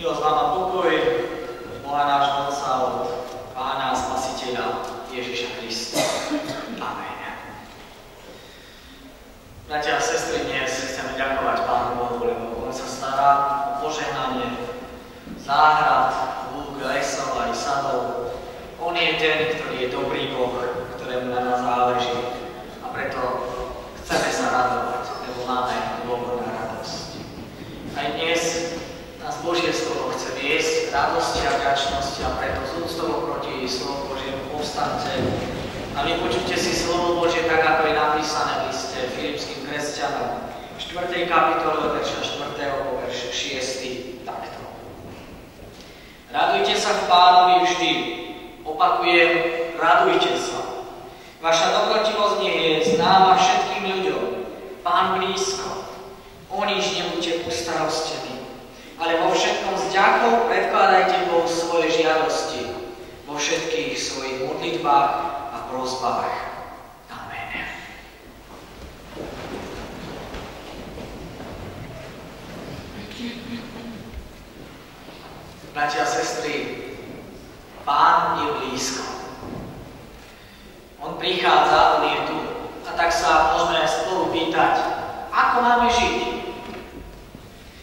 Milosť vám a pokoj od Boha nášho Otca, od Pána a Spasiteľa Ježiša Krista. Amen. Bratia a sestry, dnes chceme ďakovať Pánu Bohu, lebo On sa stará o požehnanie záhrad, lúk, lesov aj sadov. On je ten, ktorý je dobrý Boh, ktorému na nás záleží. A preto chceme sa radovať, lebo máme dôvod na radosť. Aj dnes nás Božie slovo chce viesť radosti a vďačnosti, a preto z úctou proti slovu Božiemu povstaňte a vypočujte si slovo Božie tak, ako je napísané v liste Filipským kresťanom v 4. kapitole verša 4. po verš 6. takto. Radujte sa v Pánovi vždy. Opakujem, radujte sa. Vaša dobrotivosť nech je známa všetkým ľuďom. Pán blízko. O nič nebuďte ustarostení, ale vo všetkom s ďakou predkladajte Bohu svoje žiadosti, vo všetkých svojich modlitbách a prosbách. Amen. Bratia a sestry, Pán je blízko. On prichádza, on je tu. A tak sa môžeme spolu pýtať, ako máme žiť,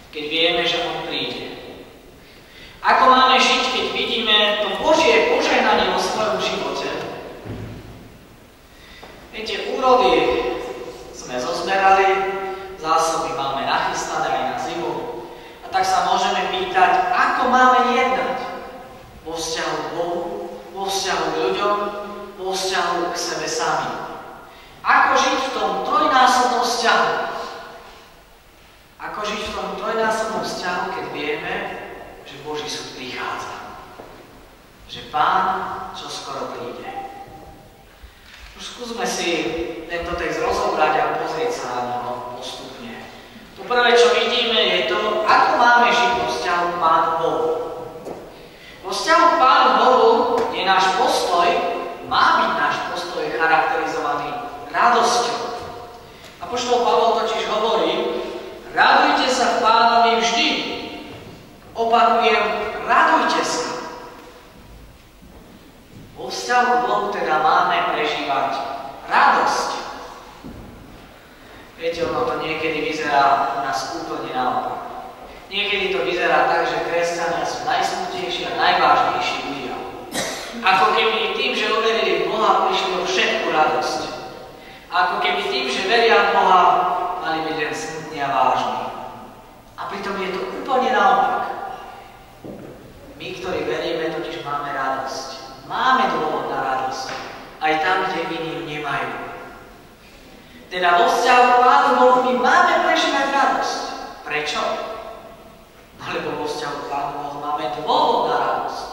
keď vieme, že On príde. Ako máme žiť, keď vidíme to Božie požehnanie vo svojom živote? Viete, úrody sme zozberali, zásoby máme nachystané aj na zimu. A tak sa môžeme pýtať, ako máme jednať vo vzťahu k Bohu, vo vzťahu k ľuďom, vo vzťahu k sebe sami. Ako žiť v tom trojnásobnom vzťahu? Ako žiť v tom trojnásobnom vzťahu, keď vieme, že Boží súd prichádza? Že Pán čoskoro príde. Už skúsme si tento text rozobrať a pozrieť sa na neho postupne. To prvé, čo vidíme, je to, ako máme žiť vo vzťahu k Pánu Bohu. Vo vzťahu k Pánu Bohu je náš postoj, má byť náš postoj charakterizovaný radosťou. Apoštol Pavol totiž hovorí, radujte sa v Pánovi vždy. Opakujem, radujte sa. Vo vzťahu k Bohu teda máme prežívať radosť. Viete, ono to niekedy vyzerá u nás úplne naopak. Niekedy to vyzerá tak, že kresťania sú najsmutnejší a najvážnejší ľudia. Ako keby tým, že uverili v Boha, prišli o všetku radosť. Ako keby tým, že veria v Boha, mali byť len smutní a vážni. A pritom je to úplne naopak. My, ktorí veríme, totiž máme radosť. Máme dôvod na radosť. Aj tam, kde iní ju nemajú. Teda vo vzťahu k Pánu Bohu my máme prežívať radosť. Prečo? Lebo vo vzťahu k Pánu Bohu máme dôvod na radosť.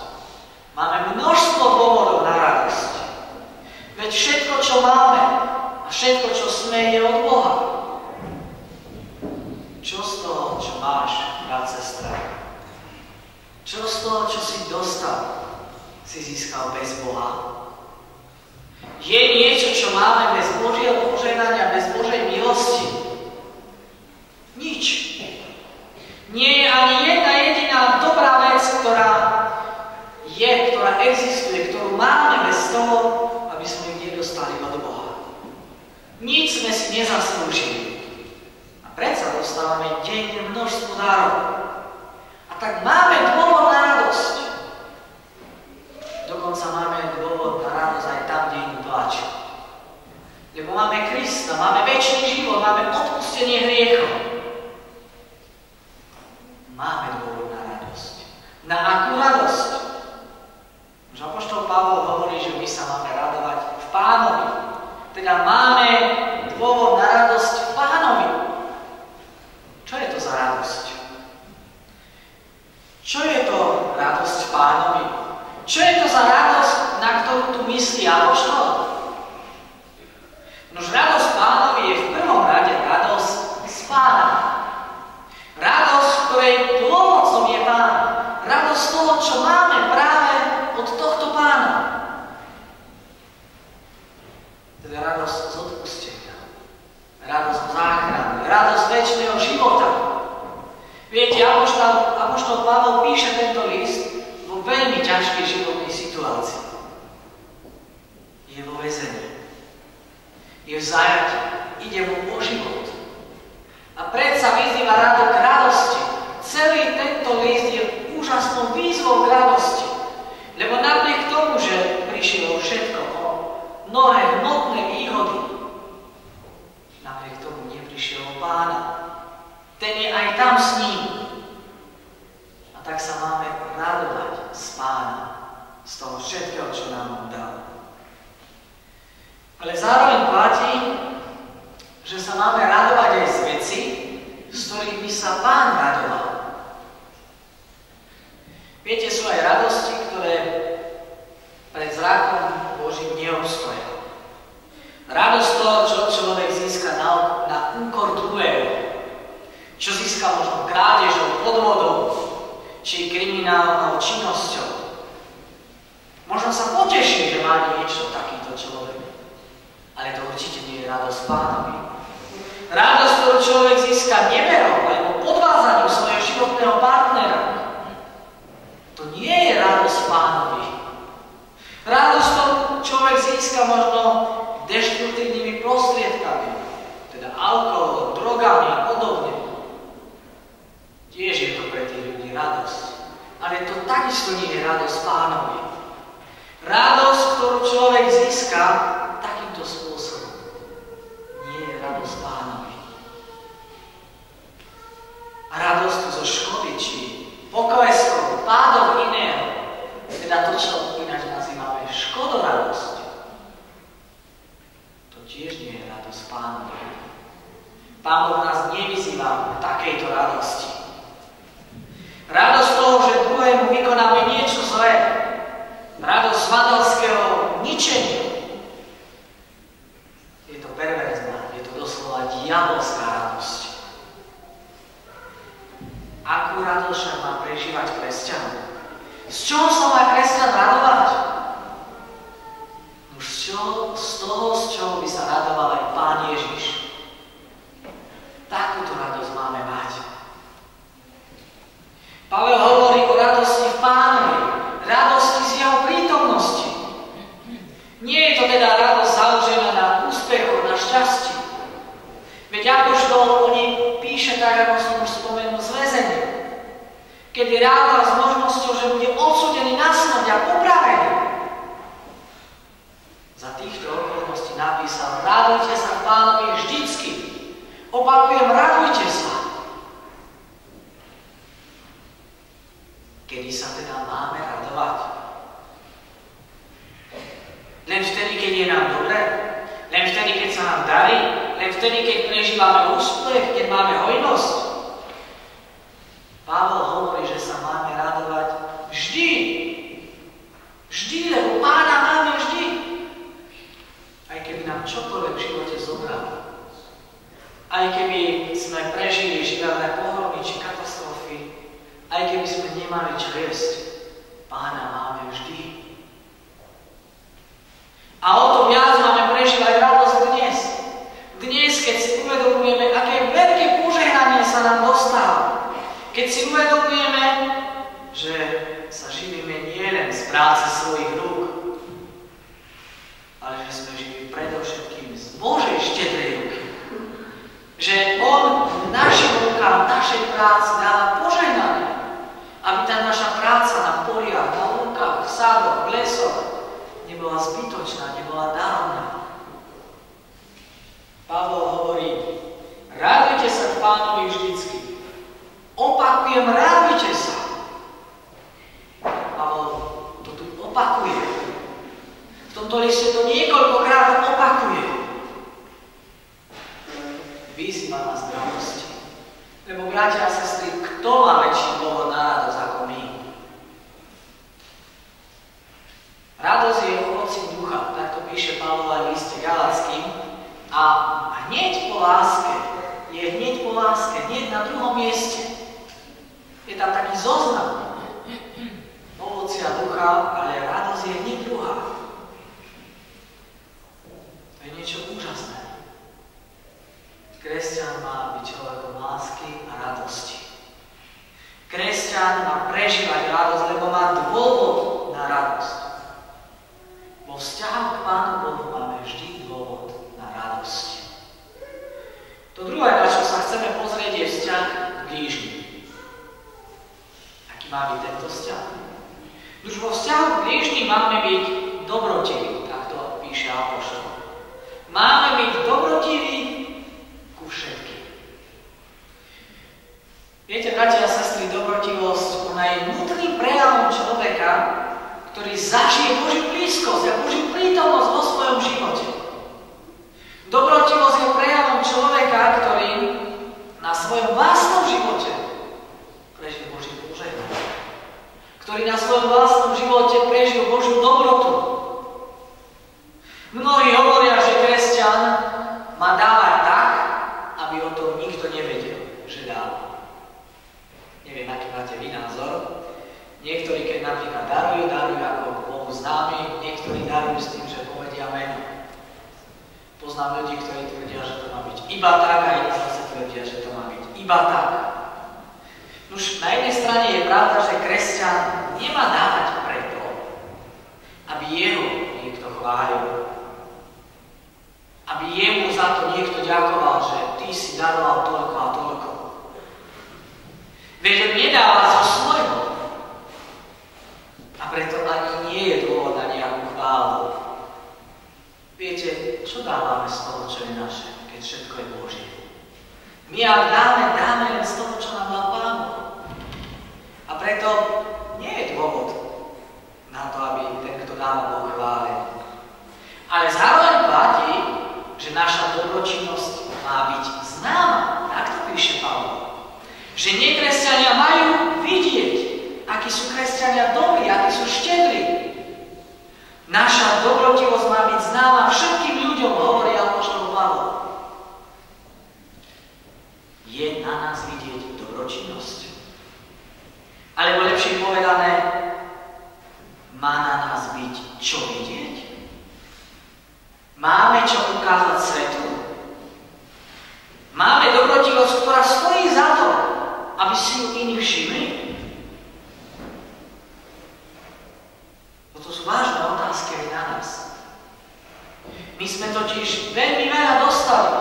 Máme množstvo dôvodov na radosť. Veď všetko, čo máme a všetko, čo sme, je od Boha. Čo z toho, čo máš, brat, sestra? Čo z toho, čo si dostal, si získal bez Boha? Je niečo, čo máme bez Božieho požehnania, bez Božej milosti? Nič. Nie je ani jedna jediná dobrá vec, ktorá existuje, ktorú máme bez toho, aby sme ju nedostali od Boha. Nič sme si nezaslúžili. A predsa dostávame denne množstvo darov. A tak máme dôvod na radosť. Dokonca máme dôvod na radosť aj tam, kde im plačú. Lebo máme Krista, máme večný život, máme odpustenie hriechov. Máme dôvod na radosť. Na akú radosť? Už apoštol Pavol hovorí, že my sa máme radovať v Pánovi. Teda máme dôvod na radosť v Pánovi. Čo je to za radosť? Čo je to radosť v Pánovi? Čo je to za radosť, na ktorú tu myslí apoštol? Nož radosť Pánovi je v prvom rade radosť z Pána. Radosť, ktorej dôvodcom je Pán. Radosť toho, čo máme práve od tohto Pána. Teda radosť z odpustenia. Radosť z záchrany. Radosť večného života. Viete, apoštol Pavol píše tento list vo veľmi ťažkej životnej situácii. Je vo väzení. Je v zajatí. Ide mu o život. A predsa vyzýva Rado k radosti. Celý tento list je úžasnou výzvou k radosti. Lebo napriek tomu, že prišlo všetko o mnohé hmotné výhody, napriek tomu neprišiel o Pána. Ten je aj tam s ním. A tak sa máme radovať z Pána, z toho všetkého, čo nám dal. Ale zároveň platí, že sa máme radovať aj z veci, z ktorých by sa Pán radoval. Viete, sú aj radosti, ktoré pred zrakom Božím neobstoja. Radosť toho, čo človek získa na úkor druhého, čo získa možno krádežou, podvodou, či kriminálnou činnosťou. Možno sa poteší, že má niečo takýto človek, ale to určite nie je radosť Pánovi. Radosť, ktorú človek získa neverou alebo podvádzaním svojho životného partnera, to nie je radosť Pánovi. Radosť, ktorú človek získa možno deštruktívnymi prostriedkami, teda alkoholom, drogami a podobne. Tiež je to pre tých ľudí radosť. Ale to takisto nie je radosť Pánovi. Radosť, ktorú človek získa takýmto spôsobom, nie je radosť Pánovi. A radosť zo škody, či pokleskov, pádov iného, teda to, čo ináč nazývame škodoradosť, to tiež nie je radosť Pánovi. Pán Boh nás nevyzýva k takejto radosti. Radosť toho, že druhému vykonáme niečo zlé. Radosť svadalského ničenia. Je to perverzná, je to doslova diabolská radosť. Akú radosť však má prežívať kresťan? Z čoho sa má kresťan radovať? Už z toho, z čoho by sa radoval aj Pán Ježiš. Takúto radosť máme mať. Pavel hovorí o radosti v Pánovi, radosti z jeho prítomnosti. Nie je to teda radosť založená na úspechoch, na šťastí. Veď apoštol o nej píše tak, ako som už spomenul, z väzenia. Kedy rátal s možnosťou, že bude odsúdený na smrť a popravený. Za týchto okolností napísal: radujte sa v Pánovi vždycky. Opakujem, radujte sa. Kedy sa teda máme radovať? Len vtedy, keď je nám dobre? Len vtedy, keď sa nám darí? Len vtedy, keď prežívame úspech, keď máme hojnosť? Pavel hovorí, že sa máme radovať vždy. Vždy, lebo Pána máme vždy. Aj keby nám čokoľvek v živote zobral. Aj keby sme prežili živelné pohromy či katastrofy, aj keby sme nemali čo jesť, Pána máme vždy. A o to viac máme prežívať radosť dnes. Dnes, keď si uvedomujeme, aké veľké požehnanie sa nám dostáva. Keď si uvedomujeme, že sa živíme nielen z práce svojich rúk, ale že sme živí predovšetkým z Božej štedrej ruky. Že On našim rukám, našej práci dáva požehnanie, aby tá naša práca na poliach, na lúkach, v sádoch, v lesoch nebola zbytočná, nebola daromná. Pavol hovorí: radujte sa v Pánovi vždycky. Opakujem, radujte sa. Pavol to tu opakuje. V tomto liste to niekoľkokrát opakuje. Vyzýva nás k radosti. Lebo, bratia a sestry, kto má väčší dôvod na radosť ako my? Radosť je ovocím ducha, tak to píše Pavol aj v liste Galatským. A hneď po láske, hneď na druhom mieste. Je tam taký zoznam ovocia ducha, ale radosť je hneď druhá. To je niečo úžasné. Kresťan má byť človekom lásky a radosti. Kresťan má prežiť prežívať radosť, lebo má dôvod na radosť. Vo vzťahu k Pánu Bohu máme vždy dôvod na radosť. To druhé, na čo sa chceme pozrieť, je vzťah k blížnym. Aký má byť tento vzťah? Už vo vzťahu k blížnym máme byť dobrotiví, tak to píše apoštol. Máme byť dobrotiví ku všetkým. Viete, bratia a sestry, dobrotivosť, ona je vnútorným prejavom človeka, ktorý zažije Božiu blízkosť a Božiu prítomnosť vo svojom živote. Dobrotivosť je prejavom človeka, ktorý na svojom vlastnom živote prežil Boží požehnanie, ktorý na svojom vlastnom živote prežil Božiu dobrotu. Mnohí hovoria, že kresťan má dávať tak, aby o tom nikto nevedel, že dáva. Neviem, aký máte vy názor. Niektorí, keď napríklad darujú ako Bohu známy, niektorí darujú s tým, že povedia meno. Poznám ľudí, ktorí tvrdia, že to má byť iba tak, a iní zase tvrdia, že to má byť iba tak. Nuž, na jednej strane je pravda, že kresťan nemá dávať preto, aby jeho niekto chválil. Aby jemu za to niekto ďakoval, že ty si daroval toľko a toľko. Veď on nedáva zo svojho. A preto ani nie je dôvod na nejakú chválu. Viete, čo dávame z toho, čo je naše, keď všetko je Božie? My ak dáme len z toho, čo nám dal Pán. A preto nie je dôvod na to, aby ten, kto dáva, bol chválený. Ale zároveň platí, že naša dobročinnosť má byť známa. Tak to píše Pavol. Že nekresťania majú vidieť, akí sú kresťania dobrí, akí sú štedrí. Naša dobrotivosť má byť známa všetkým ľuďom, hovorí apoštol Pavol. Je na nás vidieť dobročinnosť. Alebo lepšie povedané, má na nás byť čo vidieť? Máme čo ukázať svetu? Máme dobrotivosť, ktorá stojí za to, aby si ju iní všimli? To sú vážne otázky aj na nás. My sme totiž veľmi veľa dostali.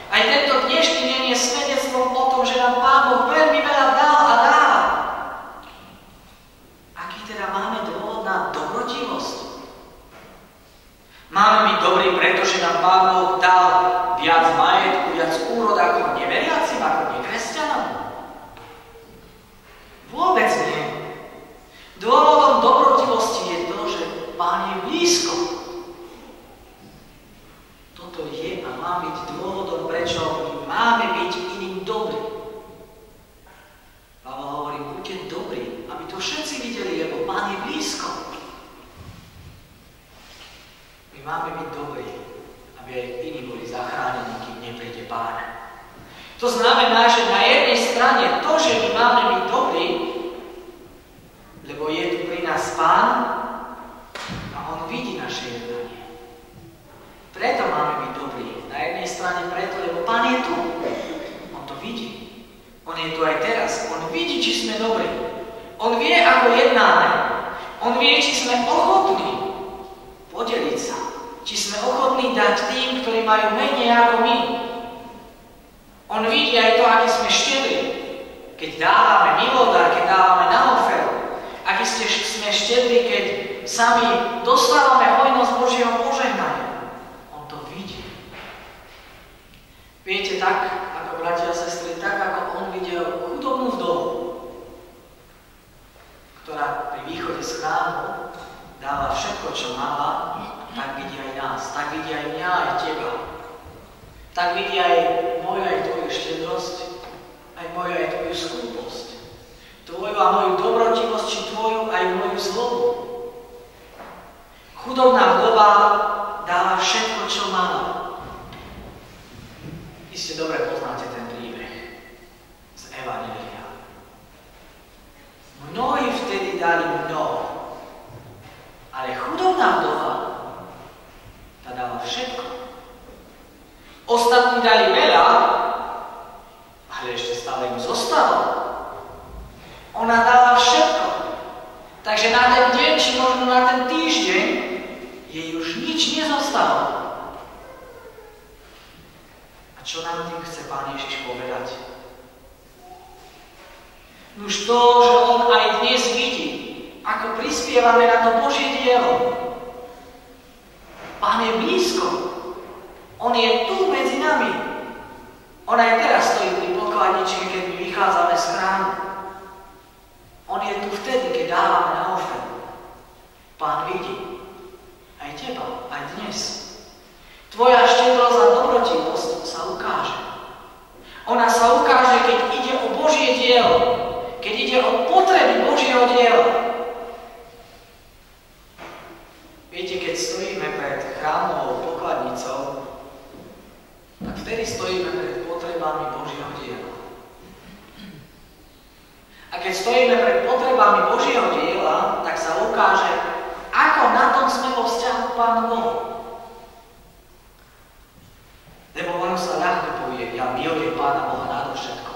Aj tento dnešný deň je svedectvom o tom, že nám Pán Boh veľmi veľa dal a dáva. Aký teda máme dôvod na dobrotivosť? Máme byť dobrí, pretože nám Pán Boh dal viac majetku, viac úrod ako neveriacim, ako nekresťanom? Vôbec nie. Dôvodom dobrotivosti je to, že Pán je blízko. Toto je a má byť dôvodom, prečo my máme byť iným dobrí. Pavol hovorí, buďte dobrí, aby to všetci videli, lebo Pán je blízko. My máme byť dobrí, aby aj iní boli zachránení, kým nepríde Pán. To znamená, že na jednej strane to, že my máme byť dobrí, lebo je tu pri nás Pán a On vidí naše jednanie. Preto máme byť dobrí. Na jednej strane preto, lebo Pán je tu. On to vidí. On je tu aj teraz. On vidí, či sme dobrí. On vie, ako jednáme. On vie, či sme ochotní podeliť sa. Či sme ochotní dať tým, ktorí majú menej ako my. On vidí aj to, aký sme štedrí. Keď dávame milodár, keď dávame na oferu. Aký sme štedrí, keď sami dostávame hojnosť Božieho požehnania. On to vidí. Viete, tak, ako bratia a sestry, tak, ako on videl chudobnú vdovu, ktorá pri východe z chrámu dáva všetko, čo mala, tak vidí aj nás, tak vidí aj mňa, aj teba. Tak vidí aj moju, aj tvoju štedrosť, aj moju, aj tvoju skúposť. Tvoju a moju dobrotivosť, či tvoju aj moju zlobu. Chudobná vdova dáva všetko, čo mala. Iste dobre poznáte ten príbeh z Evanjelia. Mnohí vtedy dali mnoho, ale chudobná vdova tá dala všetko. Ostatní dali veľa, ale ešte stále im zostalo. Ona dala všetko. Takže na ten deň, či možno na ten týždeň, jej už nič nezostalo. A čo nám tým chce Pán Ježiš povedať? Už to, že On aj dnes vidí, ako prispievame na to Božie dielo. Pán je blízko. On je tu medzi nami. On aj teraz stojí pri pokladničke, keď my vychádzame z chrámu. On je tu vtedy, keď dávame na ofreru. Pán vidí aj teba, aj dnes. Tvoja štedrosť a dobrotivosť sa ukáže. Ona sa ukáže, keď ide o Božie dielo, keď ide o potreby Božieho diela. Viete, keď stojíme pred chrámovou pokladnicou, tak vtedy stojíme pred potrebami Božieho diela. A keď stojíme pred potrebami Božieho diela, tak sa ukáže, ako na tom sme vo vzťahu k Pánu Bohu. Lebo ono sa ľahko povie, ja milujem Pána Boha nado všetko.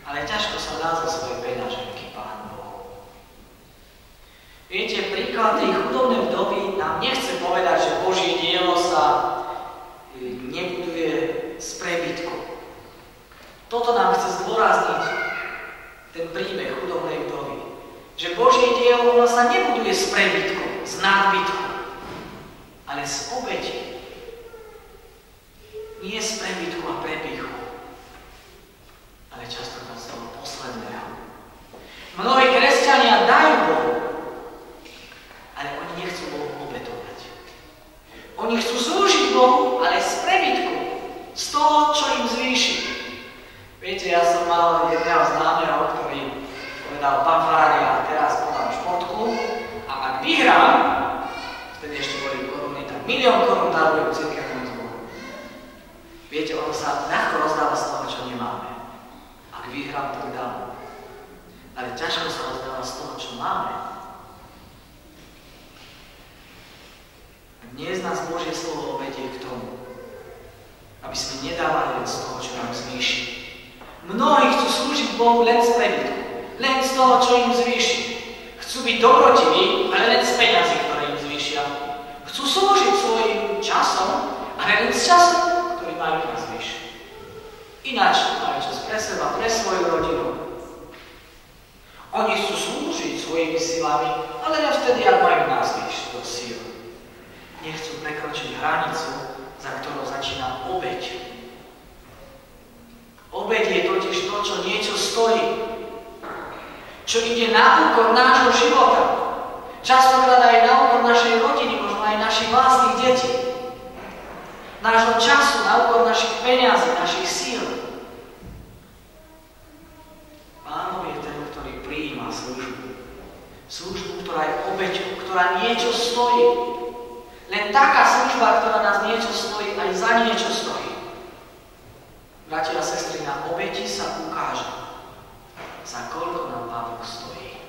Ale ťažko sa dá za svoje peňaženky Pánu Bohu. Viete, príklad tej chudobnej vdovy nám nechce povedať, že Božie dielo sa nebuduje z prebytku. Toto nám chce zdôrazniť ten príbeh chudobnej vdovy. Že Božie dielo ono sa nebuduje z prebytku, z nadbytku, ale z obeti. Nie z prebytku a prepichu, ale častokrát z toho posledného. Mnohí kresťania dajú Bohu, ale oni nechcú Bohu obetovať. Oni chcú slúžiť Bohu, ale z prebytku, z toho, čo im zvýši. Viete, ja som mal jedného známeho, ktorý povedal, pán farár, ja teraz podám športku a ak vyhrám, vtedy ešte boli koruny, tak 1 000 000 korún darujem cirkevnému zboru. Viete, ono sa ľahko rozdáva z toho, čo nemáme. Ak vyhrám, tak dám. Ale ťažko sa rozdáva z toho, čo máme. Dnes nás Božie slovo vedie k tomu, aby sme nedávali len z toho, čo nám zvýši. Mnohí chcú slúžiť Bohu len z prebytku, len z toho, čo im zvýši. Chcú byť dobrotiví, ale len z peňazí, ktoré im zvýšia. Chcú slúžiť svojim časom, ale len z času, ktorý majú na zvýši. Ináč majú čas pre seba, pre svoju rodinu. Oni chcú slúžiť svojimi silami, ale len vtedy, ak majú na zvýš do síl. Nechcú prekročiť hranicu, za ktorou začína obeť. Obeť je totiž to, čo niečo stojí. Čo ide na úkor nášho života. Častokrát aj na úkor našej rodiny, možno aj našich vlastných detí. Nášho času, na úkor našich peňazí, našich síl. Pánov je ten, ktorý prijíma službu. Službu, ktorá je obeťou, ktorá niečo stojí. Len taká služba, ktorá nás niečo stojí, aj za niečo stojí. Bratia a sestry, na obeti sa ukáže, za koľko nám Pán Boh stojí.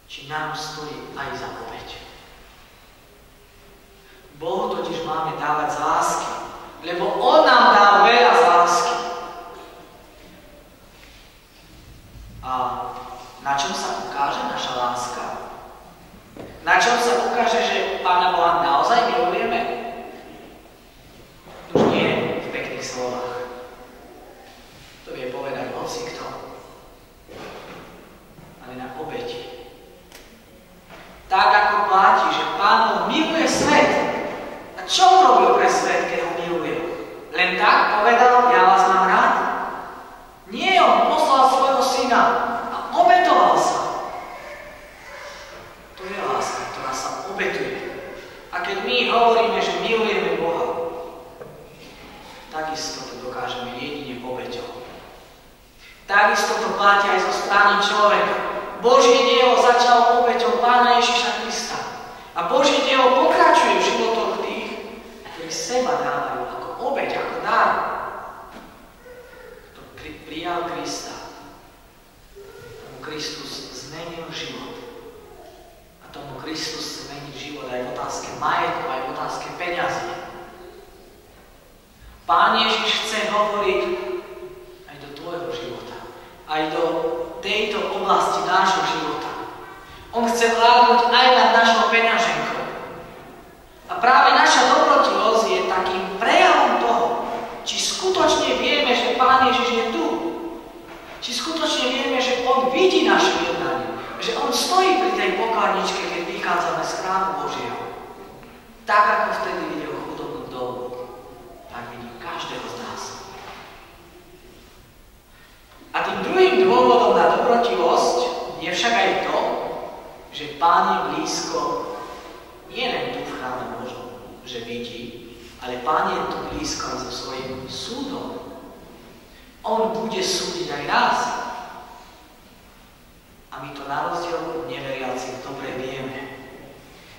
Či nám stojí aj za obeť. Bohu totiž máme dávať z lásky, lebo On nám dá veľa z lásky. A na čom sa ukáže naša láska? Na čom sa ukáže, že Pána Boha naozaj milujeme? Už nie v pekných slovách. To vie povedať hocikto. Ale na obeti. Tak ako platí, že Pán Boh miluje svet. A čo urobil pre svet, keď ho miluje? Len tak povedal, ja vás mám rád. Nie, on poslal svojho syna a obetoval sa. To je láska, ktorá sa obetuje. A keď my hovoríme, že milujeme Boha, takisto to dokážeme jedine obeťou. Takisto to platí aj zo strany človeka. Božie dielo začalo obeťou Pána Ježiša Krista. A Božie dielo pokračuje v životoch tých, ktorí seba dávajú ako obeť, ako dar. Kto prijal Krista, tomu Kristus zmenil život. A tomu Kristus zmení život aj v otázke majetku, aj v otázke peňazí. Pán Ježiš chce hovoriť aj do tvojho života, aj do tejto oblasti nášho života. On chce vládnuť aj nad našou peňaženkou. A práve naša dobrotivosť je takým prejavom toho, či skutočne vieme, že Pán Ježiš je tu. Či skutočne vieme, že On vidí naše jednanie. Že On stojí pri tej pokladničke, keď vychádzame z chrámu Božieho. Tak ako vtedy videl chudobnú vdovu, tak vidí každého z nás. A tým druhým dôvodom na dobrotivosť je však aj to, že Pán je blízko nie len tu v chráme Božom, že vidí, ale Pán je tu blízko so svojím súdom. On bude súdiť aj nás. A my to na rozdiel od neveriacich dobre vieme.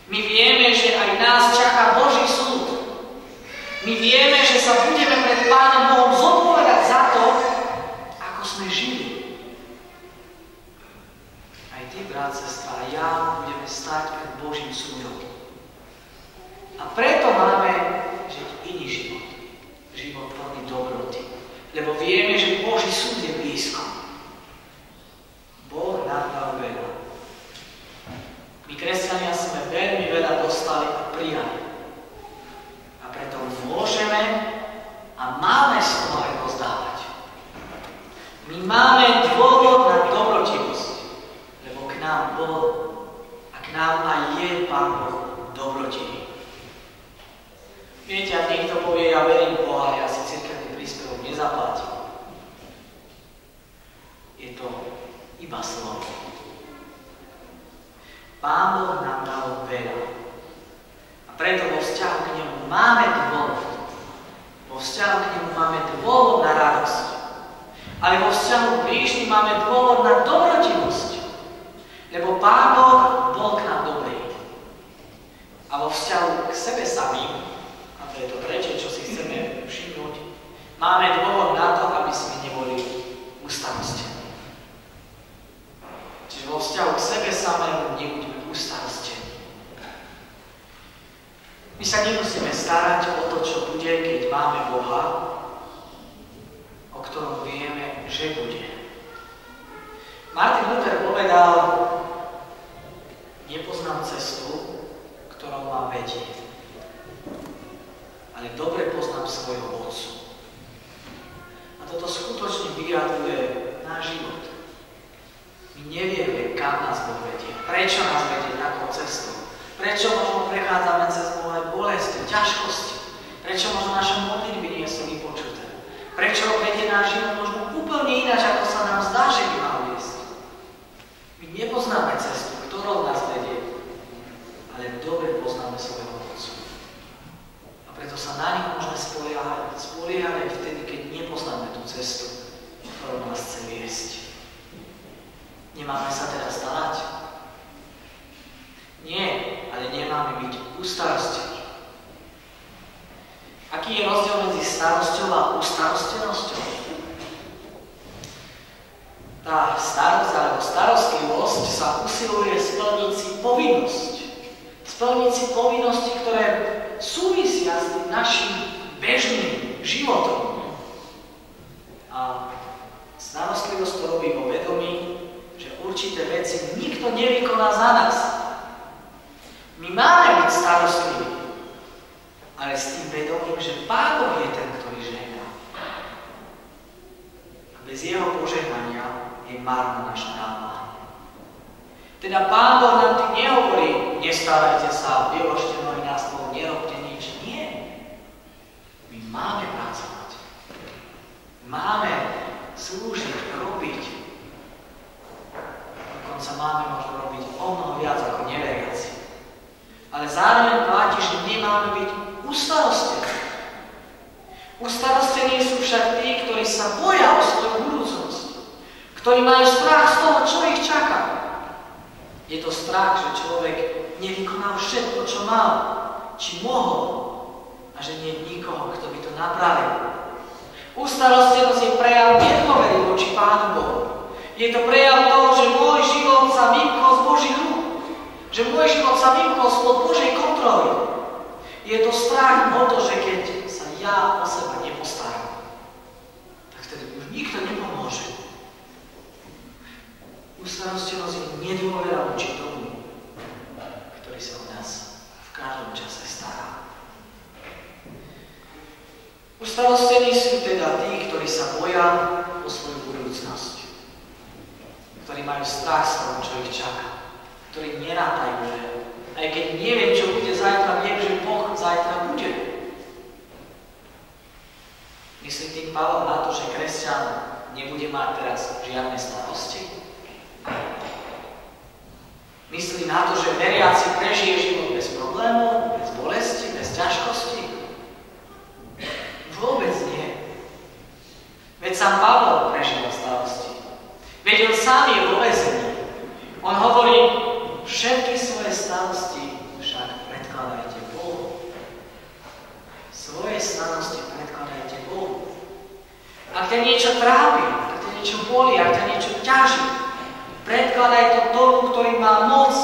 My vieme, že aj nás čaká Boží súd. My vieme, že sa budeme pred Pánom Bohom zodpovedať za to, ako sme žili. Aj ty, brat, sestra, a ja budeme stáť pred Božím súdom. A preto máme žiť iný život. Život plný dobroty. Lebo vieme, že Boží súd je blízko. Boh nám dal veľa. My, kresťania, sme veľmi veľa dostali a prijali. A preto môžeme a máme z toho aj rozdávať. My máme dôvod na dobrotivosť, lebo k nám bol a k nám aj je Pán Boh dobrotivý. Viete, ak niekto povie, ja verím v Boha, ja si cirkevný príspevok nezaplatím. Je to iba slovo. Pán Boh nám dal veľa. A preto vo vzťahu k nemu máme dôvod. Vo vzťahu k nemu máme dôvod na radosť. Ale vo vzťahu k blížnym máme dôvod na dobrotivosť. Lebo Pán Boh bol k nám dobrý. A vo vzťahu k sebe samým, a to je to tretie, čo si chceme všimnúť, máme dôvod na to, aby sme neboli ustarostení. Čiže vo vzťahu k sebe samému nebudeme ustarostení. My sa nemusíme starať o to, čo bude, keď máme Boha, o ktorom vieme, že bude. Martin Luther povedal, nepoznám cestu, ktorou ma vedie, ale dobre poznám svojho Otcu. A toto skutočne vyjadruje náš život. My nevieme, kam nás Boh vedie, prečo nás vedie takou cestou, prečo možno prechádzame cez mnohé bolesti, ťažkosti, prečo možno naše modlitby nie sú vypočuté, prečo vedie náš život možno úplne ináč, ako sa nám zdá, že by mal viesť. My nepoznáme cestu, ktorou nás vedie, ale dobre poznáme svojho Otcu. A preto sa na nich môžeme spoliehať aj vtedy, keď nepoznáme tú cestu, ktorou nás chce viesť. Nemáme sa teda starať? Nie, ale nemáme byť ustarostení. Aký je rozdiel medzi starosťou a ustarostenosťou? Tá starosť alebo starostlivosť sa usiluje splniť si povinnosť. Splniť si povinnosti, ktoré súvisia s tým našim bežným životom. A starostlivosť to robí vo vedomí, že určité veci nikto nevykoná za nás. My máme byť starostliví, ale s tým vedomím, že Pán Boh je ten, ktorý žehná. A bez jeho požehnania je márna naša námaha. Teda Pán Boh nám tým nehovorí, nestarajte sa, vyložte nohy na stôl, nerobte nič. Nie. My máme pracovať. Máme slúžiť, robiť. Dokonca máme možno robiť o mnoho viac ako neveriaci. Ale zároveň platí, že nemáme byť ustarostení. Ustarostení sú však tí, ktorí sa boja o svoju budúcnosť, ktorí majú strach z toho, čo ich čaká. Je to strach, že človek nevykonal všetko, čo mal, či mohol, a že nie je nikoho, kto by to napravil. Ustarostenosť je prejav nedôvery voči Pánu Bohu. Je to prejav toho, že môj život sa vymkol z Božích rúk. Že môj život sa vymkol spod Božej kontroly. Je to strach o to, že keď sa ja o seba nepostaram, tak vtedy už nikto nepomôže. boja o svoju budúcnosť, ktorí majú strach z toho, čo ich čaká, ktorí nerátajú, že aj keď neviem, čo bude zajtra, viem, že Boh zajtra bude. Myslí tým Pavol na to, že kresťan nebude mať teraz žiadne starosti? Myslí na to, že veriaci prežije život bez problémov, bez bolesti, bez ťažkosti? Vôbec nie. Veď sám Pavol prežíval starosti. Veď on sám je vo väzení. On hovorí, všetky svoje starosti však predkladajte Bohu. Svoje starosti predkladajte Bohu. Ak ťa niečo trápi, ak ťa niečo bolí, ak ťa niečo ťaží, predkladaj to tomu, ktorý má moc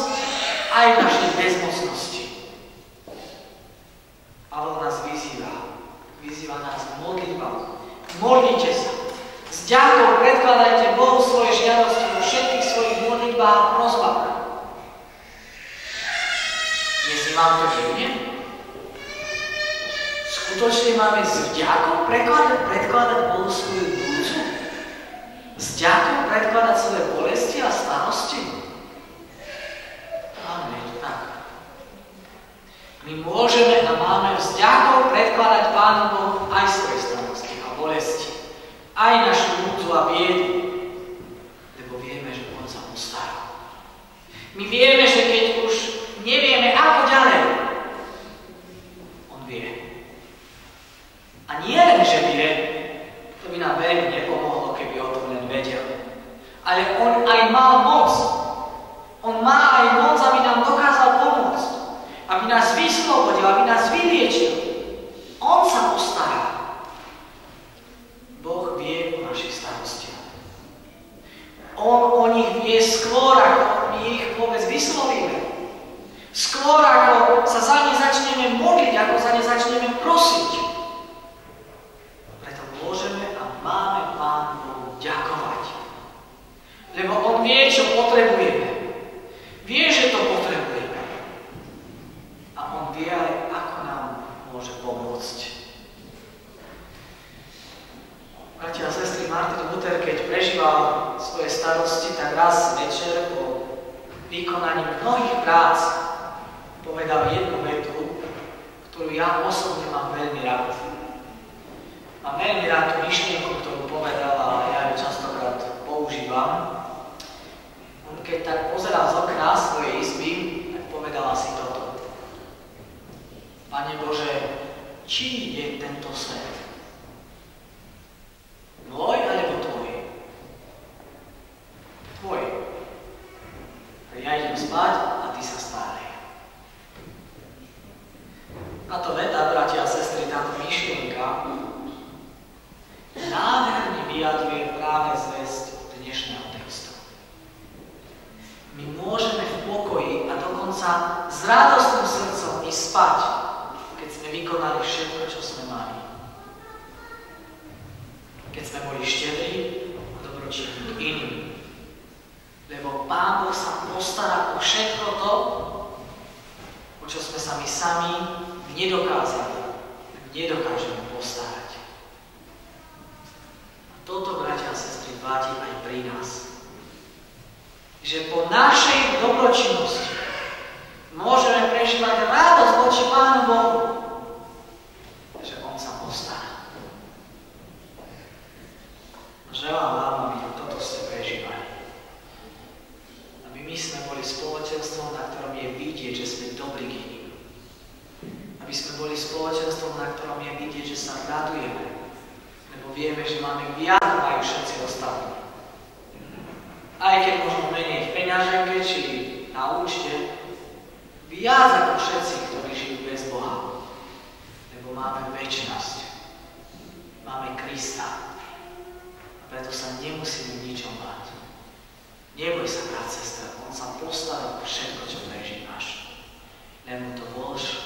aj v našej bezmocnosti. Pavol nás vyzýva nás modlitbou. Modlite sa. S ďakou predkladajte Bohu svoje žiadosti vo všetkých svojich modlitbách a prosbách. Neznie vám to divne? Skutočne máme s ďakou predkladať Bohu svoju budúcu? S ďakou predkladať svoje bolesti a starosti? Áno, je to tak. My môžeme a máme s ďakou predkladať Pánu Bohu aj svoje starosti a bolesti, aj našu núdzu a biedu, lebo vieme, že On sa postará. My vieme, že keď už nevieme, ako ďalej, On vie. A nie len, že vie, to by nám veľmi nepomohlo, keby o tom len vedel. Ale On aj má moc. On má aj moc, aby nám dokázal pomôcť. Aby nás vyslobodil, aby nás vyliečil. On sa postará. Boh vie o našich starostiach. On o nich vie skôr, ako my ich vôbec vyslovíme. Skôr, ako sa za ne začneme modliť, ako za ne začneme prosiť. Preto môžeme a máme Pánu ďakovať. Lebo On vie, čo potrebujeme. Vie, že to potrebujeme. A On vie aj, ako nám môže pomôcť. Bratia a sestry, Martin Luther, keď prežíval svoje starosti, tak raz večer po vykonaní mnohých prác povedal jednu vetu, ktorú ja osobne mám veľmi rád. Mám veľmi rád tú myšlienku, ktorú povedal, a ja ju častokrát používam. On keď tak pozeral z okna svojej izby, tak povedal asi toto. Pane Bože, čí je tento svet? Môj alebo tvoj? Tvoj. Ja idem spať a ty sa starej. Táto veta, bratia a sestry, táto myšlienka nádherne vyjadruje práve zvesť dnešného textu. My môžeme v pokoji a dokonca s radostným srdcom ísť spať, keď sme vykonali všetko, čo sme mali. Keď sme boli štedrí a dobročinní k iným. Lebo Pán Boh sa postará o všetko to, o čo sme sa my sami nedokážeme postarať. A toto, bratia a sestry, platí aj pri nás. Že po našej dobročinnosti môžeme prežívať radosť voči Pánu Bohu, že On sa postará. Želám vám, aby toto ste prežívali. Aby my sme boli spoločenstvom, na ktorom je vidieť, že sme dobrí k iným. Aby sme boli spoločenstvom, na ktorom je vidieť, že sa radujeme. Lebo vieme, že máme viac, majú všetci ostatní. Aj keď možno menej v peňaženke, či na účte, viac ako všetci, ktorí žijú bez Boha. Lebo máme večnosť. Máme Krista. A preto sa nemusíme ničom báť. Neboj sa, brat, sestra, On sa postará o všetko, čo prežívaš. Len mu to vlož